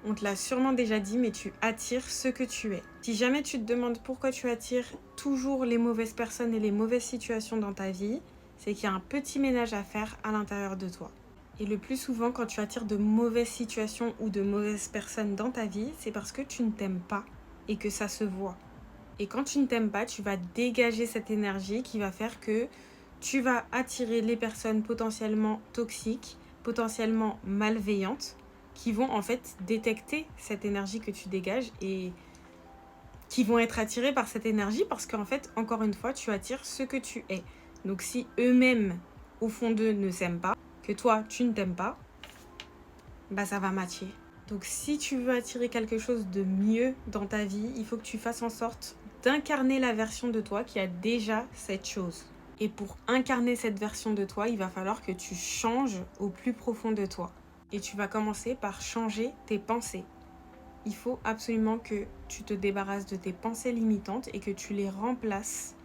On te l'a sûrement déjà dit, mais tu attires ce que tu es. Si jamais tu te demandes pourquoi tu attires toujours les mauvaises personnes et les mauvaises situations dans ta vie, c'est qu'il y a un petit ménage à faire à l'intérieur de toi. Et le plus souvent, quand tu attires de mauvaises situations ou de mauvaises personnes dans ta vie, c'est parce que tu ne t'aimes pas et que ça se voit. Et quand tu ne t'aimes pas, tu vas dégager cette énergie qui va faire que tu vas attirer les personnes potentiellement toxiques, potentiellement malveillantes, qui vont en fait détecter cette énergie que tu dégages et qui vont être attirées par cette énergie parce qu'en fait, encore une fois, tu attires ce que tu es. Donc si eux-mêmes, au fond d'eux, ne s'aiment pas, que toi, tu ne t'aimes pas, bah ça va matcher. Donc si tu veux attirer quelque chose de mieux dans ta vie, il faut que tu fasses en sorte d'incarner la version de toi qui a déjà cette chose. Et pour incarner cette version de toi, il va falloir que tu changes au plus profond de toi. Et tu vas commencer par changer tes pensées. Il faut absolument que tu te débarrasses de tes pensées limitantes et que tu les remplaces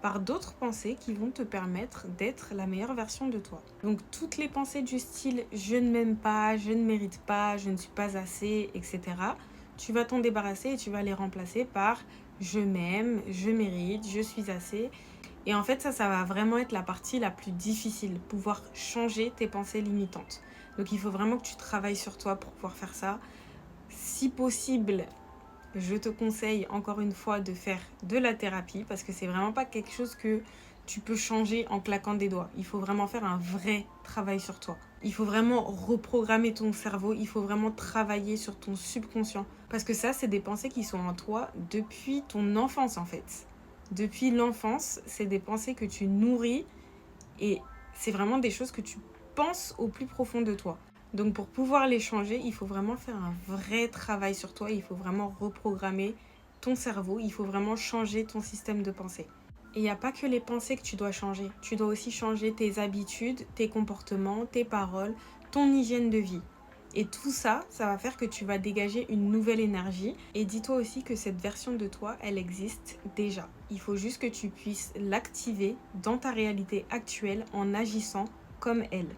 par d'autres pensées qui vont te permettre d'être la meilleure version de toi. Donc toutes les pensées du style « je ne m'aime pas, je ne mérite pas, je ne suis pas assez », etc. Tu vas t'en débarrasser et tu vas les remplacer par « je m'aime, je mérite, je suis assez ». Et en fait, ça va vraiment être la partie la plus difficile, pouvoir changer tes pensées limitantes. Donc il faut vraiment que tu travailles sur toi pour pouvoir faire ça. Si possible, je te conseille encore une fois de faire de la thérapie parce que c'est vraiment pas quelque chose que tu peux changer en claquant des doigts. Il faut vraiment faire un vrai travail sur toi. Il faut vraiment reprogrammer ton cerveau, il faut vraiment travailler sur ton subconscient. Parce que ça, c'est des pensées qui sont en toi depuis ton enfance en fait. Depuis l'enfance, c'est des pensées que tu nourris et c'est vraiment des choses que tu penses au plus profond de toi. Donc pour pouvoir les changer, il faut vraiment faire un vrai travail sur toi, il faut vraiment reprogrammer ton cerveau, il faut vraiment changer ton système de pensée. Et il n'y a pas que les pensées que tu dois changer, tu dois aussi changer tes habitudes, tes comportements, tes paroles, ton hygiène de vie. Et tout ça, ça va faire que tu vas dégager une nouvelle énergie. Et dis-toi aussi que cette version de toi, elle existe déjà. Il faut juste que tu puisses l'activer dans ta réalité actuelle en agissant comme elle.